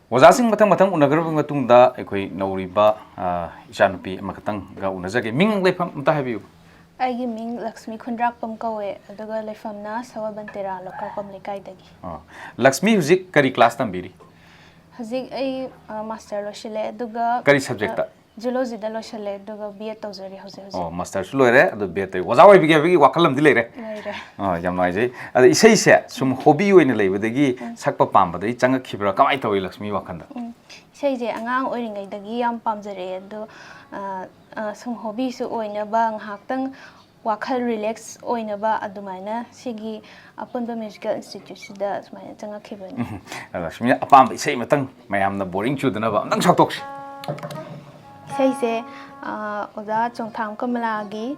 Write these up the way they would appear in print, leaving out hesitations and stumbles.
Wazasing matang unagarabang matungda ekoi nauriba ichanupi amakatang ga unajage ming lefam mta habiu Aigi ming Lakshmi Khonthang kawe aduga lefamna Sagolband Tera Loukrakpam Leikai dagi. Lakshmi huzik kari class tambiri Huzik ai master loshile aduga kari subject ta Zoology da loshile aduga B.Ed tawjari huzik. Master su loire adu B.Ed waza wai bigi wakalam di leire yam naijai adu isai se sum hobby oina leibadagi sakpa pambadai changa khibra kamai tawi Lakshmi wakanda isai je angang oiringai dagi yam pamjare adu sum hobby su oina ba nghaktang wakhal relax oina ba adumaina sigi Apunba Musical Institute da sumaina changa khibani Lakshmi apam isai matang mayamna boring chudana ba nang saktok isai se oda chongtham kamalagi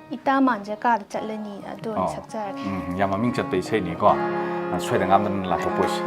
ita manja ka chatlani adu sakjar yam aming chat pe isai ni ko soida ngamdan la propose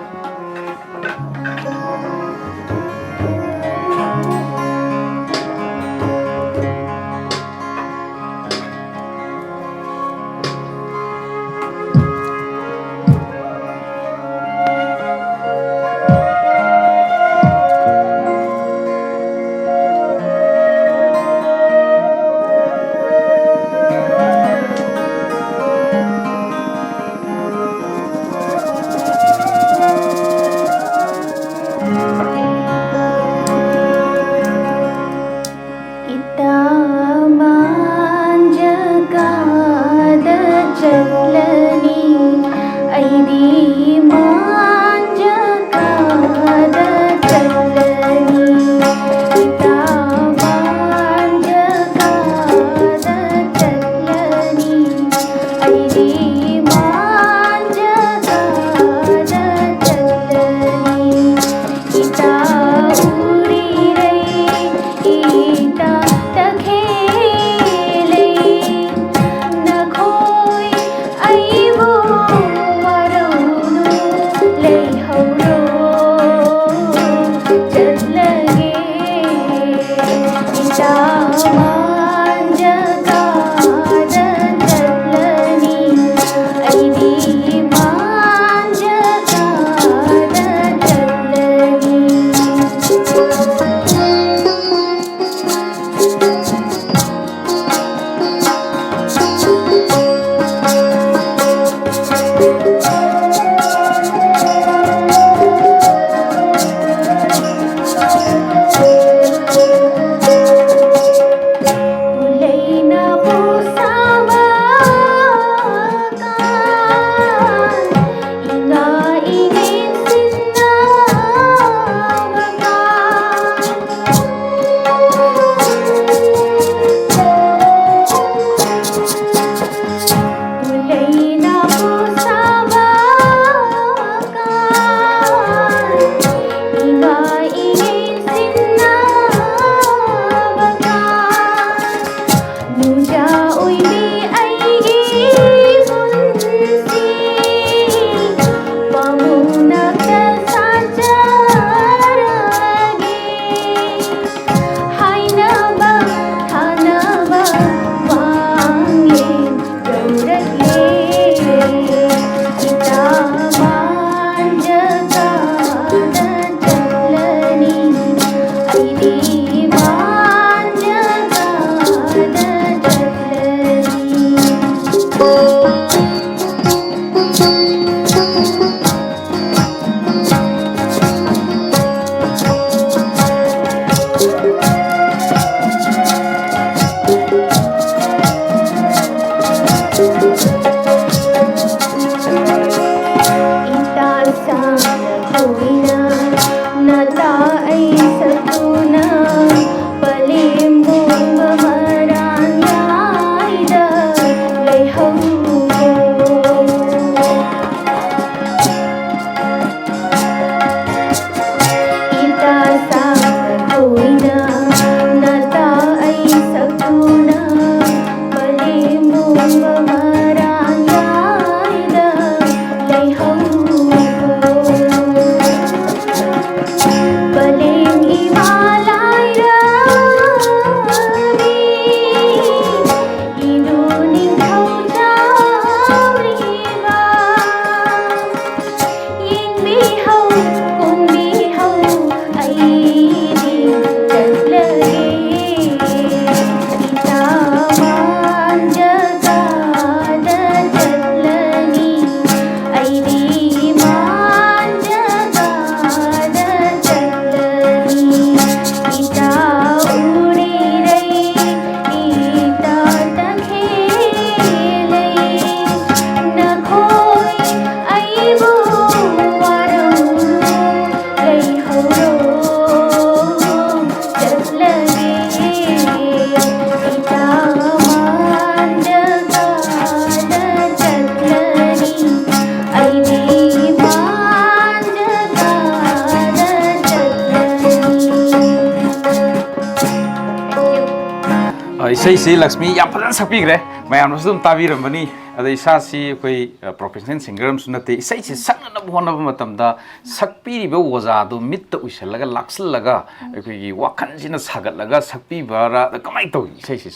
이세이시 락스미 ꯌꯥꯝ ꯐꯖꯅ ꯁꯛꯄꯤꯈ꯭ರೆ ꯃꯌꯥꯝꯅꯁꯨ ꯑꯗꯨꯝ ꯇꯥꯕꯤꯔꯝꯕꯅꯤ ꯑꯗ ꯏꯁꯥꯁꯤ ꯑꯩꯈꯣꯏ professional singer ꯑꯃꯁꯨ ꯅꯠꯇꯦ ꯏꯁꯩꯁꯤ ꯁꯛꯅꯅꯕ ꯍꯣꯠꯅꯕ ꯃꯇꯝꯗ ꯁꯛꯄꯤꯔꯤꯕ ꯑꯣꯖꯥꯗꯨ ꯃꯤꯠꯇ ꯎꯏꯁꯜꯂꯒ ꯂꯥꯛꯁꯤꯜꯂꯒ ꯑꯩꯈꯣꯏꯒꯤ ꯋꯥꯈꯜꯁꯤꯅ ꯁꯥꯒꯠꯂꯒ ꯁꯛꯄꯤꯕꯔꯥ ꯀꯃꯥꯏꯅ ꯇꯧꯏ ꯏꯁꯩꯁꯤ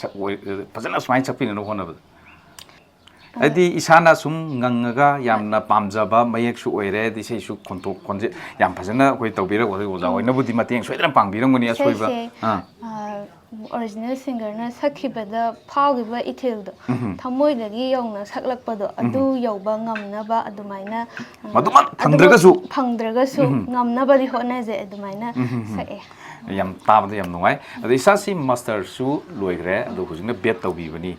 ꯐꯖꯅ ꯁꯨꯃꯥꯏꯅ ꯁꯛꯄꯤꯅꯅꯕ ꯍꯣꯠꯅꯕꯗ ꯍꯥꯏꯗꯤ ꯏꯁꯥꯅ ꯁꯨꯝ ꯉꯪꯉꯒ ꯌꯥꯝꯅ ꯄꯥꯝꯖꯕ ꯃꯌꯦꯛꯁꯨ ꯑꯣꯏꯔꯦ ꯑꯗꯩ ꯏꯁꯩꯁꯨ ꯈꯣꯟꯊꯣꯛ ꯈꯣꯟꯖꯦꯜ ꯌꯥꯝ ꯐꯖꯅ ꯑꯩꯈꯣꯏ ꯇꯧꯕꯤꯔꯒ ꯑꯣꯖꯥ ꯍꯣꯏꯅꯕꯨꯗꯤ ꯃꯇꯦꯡ ꯁꯣꯏꯗꯅ ꯄꯥꯡꯕꯤꯔꯝꯒꯅꯤ ꯑꯁꯣꯏꯕ ꯑꯣꯔꯤꯖꯤꯅꯦꯜ ꯁꯤꯡꯒꯔꯅ ꯁꯛꯈꯤꯕꯗ ꯐꯥꯎꯈꯤꯕ ꯏꯊꯤꯜꯗꯣ ꯊꯃꯣꯏꯗꯒꯤ ꯌꯧꯅ ꯁꯛꯂꯛꯄꯗꯣ ꯑꯗꯨ ꯌꯧꯕ ꯉꯝꯅꯕ ꯑꯗꯨꯃꯥꯏꯅ ꯃꯗꯨꯃꯛ ꯐꯪꯗ꯭ꯔꯒꯁꯨ ꯐꯪꯗ꯭ꯔꯒꯁꯨ ꯉꯝꯅꯕꯗꯤ ꯍꯣꯠꯅꯖꯩ ꯑꯗꯨꯃꯥꯏꯅ ꯁꯛꯑꯦ ꯌꯥꯝ ꯇꯥꯕꯗ ꯌꯥꯝ ꯅꯨꯡꯉꯥꯏ ꯑꯗꯣ ꯏꯁꯥꯁꯤ ꯃꯥꯁꯇꯔꯁꯨ ꯂꯣꯏꯈ꯭ꯔꯦ ꯑꯗꯣ ꯍꯧꯖꯤꯛꯅ ꯕꯦꯠ ꯇꯧꯕꯤꯕꯅꯤ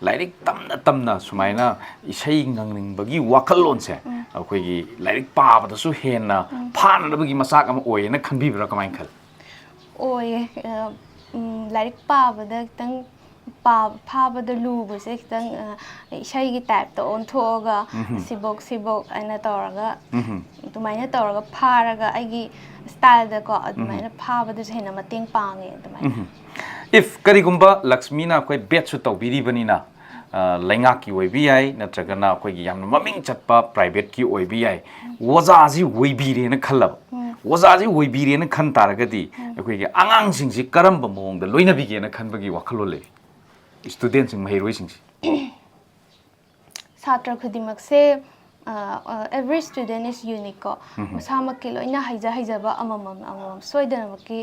ꯂꯥꯏꯔꯤꯛ ꯇꯝꯅ ꯇꯝꯅ ꯁꯨꯃꯥꯏꯅ ꯏꯁꯩ ꯉꯪꯅꯤꯡꯕꯒꯤ ꯋꯥꯈꯜꯂꯣꯟꯁꯦ ꯑꯩꯈꯣꯏꯒꯤ ꯂꯥꯏꯔꯤꯛ ꯄꯥꯕꯗꯁꯨ ꯍꯦꯟꯅ ꯐꯥꯅꯅꯕꯒꯤ ꯃꯆꯥꯛ ꯑꯃ ꯑꯣꯏꯌꯦꯅ ꯈꯟꯕꯤꯕ꯭ꯔꯥ ꯀꯃꯥꯏꯅ ꯈꯜꯂꯤ ꯑꯣꯏꯌꯦ ꯂꯥꯏꯔꯤꯛ ꯄꯥꯕꯗ ꯈꯤꯇꯪ ꯐꯥꯕꯗ ꯂꯨꯕꯁꯦ ꯈꯤꯇꯪ ꯏꯁꯩꯒꯤ ꯇꯥꯏꯞꯇ ꯑꯣꯟꯊꯣꯛꯑꯒ ꯁꯤꯕꯣꯛ ꯁꯤꯕꯣꯛ ꯍꯥꯏꯅ ꯇꯧꯔꯒ ꯑꯗꯨꯃꯥꯏꯅ ꯇꯧꯔꯒ ꯐꯥꯔꯒ ꯑꯩꯒꯤ ꯁ꯭ꯇꯥꯏꯜꯗꯀꯣ ꯑꯗꯨꯃꯥꯏꯅ ꯐꯥꯕꯗꯁꯨ ꯍꯦꯟꯅ ꯃꯇꯦꯡ ꯄꯥꯡꯉꯦ ꯑꯗꯨꯃꯥꯏꯅ ꯏꯐ ꯀꯔꯤꯒꯨꯝꯕ ꯂꯛꯁꯃꯤꯅ ꯑꯩꯈꯣꯏ ꯕꯦꯠꯁꯨ ꯇꯧꯕꯤꯔꯤꯕꯅꯤꯅ ꯂꯩꯉꯥꯛꯀꯤ ꯑꯣꯏꯕ ꯌꯥꯏ ꯅꯠꯇ꯭ꯔꯒꯅ ꯑꯩꯈꯣꯏꯒꯤ ꯌꯥꯝꯅ ꯃꯃꯤꯡ ꯆꯠꯄ ꯄ꯭ꯔꯥꯏꯚꯦꯠꯀꯤ ꯑꯣꯏꯕ ꯌꯥꯏ ꯑꯣꯖꯥꯁꯤ ꯑꯣꯏꯕꯤꯔꯦꯅ ꯈꯜꯂꯕ ꯑꯣꯖꯥꯁꯤ ꯑꯣꯏꯕꯤꯔꯦꯅ ꯈꯟ ꯇꯥꯔꯒꯗꯤ ꯑꯩꯈꯣꯏꯒꯤ ꯑꯉꯥꯡꯁꯤꯡꯁꯤ ꯀꯔꯝꯕ ꯃꯑꯣꯡꯗ ꯂꯣꯏꯅꯕꯤꯒꯦꯅ ꯈꯟꯕꯒꯤ ꯋꯥꯈꯜꯂꯣꯟ ꯂꯩ ꯁ꯭ꯇꯨꯗꯦꯟꯁꯤꯡ ꯃꯍꯩꯔꯣꯏꯁꯤꯡꯁꯤ ꯁꯥꯇ꯭ꯔ ꯈꯨꯗꯤꯡꯃꯛꯁꯦ every student is unique ꯀꯣ ꯃꯁꯥꯃꯛꯀꯤ ꯂꯣꯏꯅ ꯍꯩꯖꯕ ꯑꯃꯃꯝ ꯁꯣꯏꯗꯅꯃꯛꯀꯤ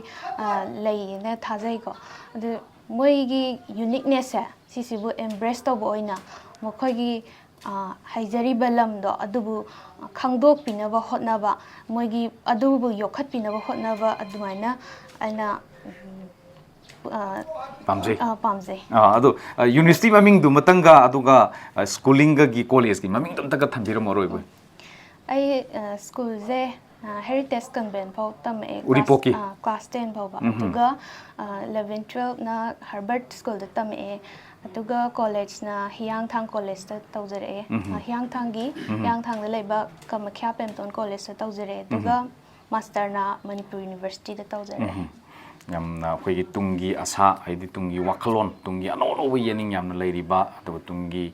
ꯂꯩꯌꯦꯅ ꯊꯥꯖꯩꯀꯣ ꯑꯗꯨ ꯃꯣꯏꯒꯤ ꯌꯨꯅꯤꯛꯅꯦꯁꯁꯦ ꯁꯤꯁꯤꯕꯨ ꯑꯦꯝꯕ꯭ꯔꯦꯁ ꯇꯧꯕ ꯑꯣꯏꯅ ꯃꯈꯣꯏꯒꯤ ꯍꯩꯖꯔꯤꯕ ꯂꯝꯗꯣ ꯑꯗꯨꯕꯨ ꯈꯪꯗꯣꯛꯄꯤꯅꯕ ꯍꯣꯠꯅꯕ ꯃꯣꯏꯒꯤ ꯑꯗꯨꯕꯨ ꯌꯣꯛꯈꯠꯄꯤꯅꯕ ꯍꯣꯠꯅꯕ ꯑꯗꯨꯃꯥꯏꯅ ꯑꯩꯅ ꯄꯥꯝꯖꯩ ꯑꯗꯣ ꯌꯨꯅꯤꯚꯔꯁꯤꯇꯤ ꯃꯃꯤꯡꯗꯨꯃꯇꯪꯒ ꯑꯗꯨꯒ ꯁ꯭ꯀꯨꯂꯤꯡꯒꯒꯤ ꯀꯣꯂꯦꯖꯀꯤ ꯃꯃꯤꯡꯗꯨ ꯑꯝꯇꯒ ꯊꯝꯕꯤꯔꯝꯃꯣ ꯑꯔꯣꯏꯕ ꯑꯩ ꯁ꯭ꯀꯨꯜꯁꯦ ꯍꯦꯔꯤꯇꯦꯖ ꯀꯟꯚꯦꯟꯠ ꯐꯥꯎ ꯇꯝꯃꯛꯑꯦ ꯎꯔꯤꯄꯣꯛꯀꯤ ꯀ꯭ꯂꯥꯁ 10 ꯐꯥꯎꯕ ꯑꯗꯨꯒ 11 12ꯅ ꯍꯥꯔꯕꯔꯠ ꯁ꯭ꯀꯨꯜꯗ ꯇꯝꯃꯛꯑꯦ ꯑꯗꯨꯒ ꯀꯣꯂꯦꯖꯅ ꯍꯤꯌꯥꯡꯊꯥꯡ ꯀꯣꯂꯦꯖꯇ ꯇꯧꯖꯔꯛꯑꯦ ꯍꯤꯌꯥꯡꯊꯥꯡꯗ ꯂꯩꯕ ꯀꯃꯈ꯭ꯌꯥ ꯄꯦꯝꯇꯣꯟ ꯀꯣꯂꯦꯖꯇ ꯇꯧꯖꯔꯛꯑꯦ ꯑꯗꯨꯒ ꯃꯥꯁꯇꯔꯅ ꯃꯅꯤꯄꯨꯔ ꯌꯨꯅꯤꯚꯔꯁꯤꯇꯤꯗ ꯇꯧꯖꯔꯛꯑꯦ ꯌꯥꯝꯅ ꯑꯩꯈꯣꯏꯒꯤ ꯇꯨꯡꯒꯤ ꯑꯁꯥ ꯍꯥꯏꯗꯤ ꯇꯨꯡꯒꯤ ꯋꯥꯈꯜꯂꯣꯟ ꯇꯨꯡꯒꯤ ꯑꯅꯧ ꯑꯅꯧꯕ ꯌꯦꯡꯅꯤꯡ ꯌꯥꯝꯅ ꯂꯩꯔꯤꯕ ꯑꯗꯨꯒ ꯇꯨꯡꯒꯤ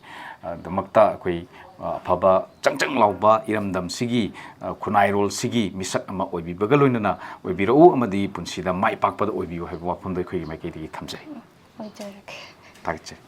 ꯗꯃꯛꯇ ꯑꯩꯈꯣꯏ ꯑꯐꯕ ꯆꯪꯆꯪ ꯂꯥꯎꯕ ꯏꯔꯝꯗꯝꯁꯤꯒꯤ ꯈꯨꯟꯅꯥꯏꯔꯣꯜꯁꯤꯒꯤ ꯃꯤꯁꯛ ꯑꯃ ꯑꯣꯏꯕꯤꯕꯒ ꯂꯣꯏꯅꯅ ꯑꯣꯏꯕꯤꯔꯛꯎ ꯑꯃꯗꯤ ꯄꯨꯟꯁꯤꯗ ꯃꯥꯏ ꯄꯥꯛꯄꯗ ꯑꯣꯏꯕꯤꯌꯨ ꯍꯥꯏꯕ ꯋꯥꯐꯝꯗꯣ ꯑꯩꯈꯣꯏꯒꯤ ꯃꯥꯏꯀꯩꯗꯒꯤ ꯊꯝꯖꯩ ꯑꯣꯏꯖꯔꯒꯦ ꯊꯥꯒꯠꯆꯩ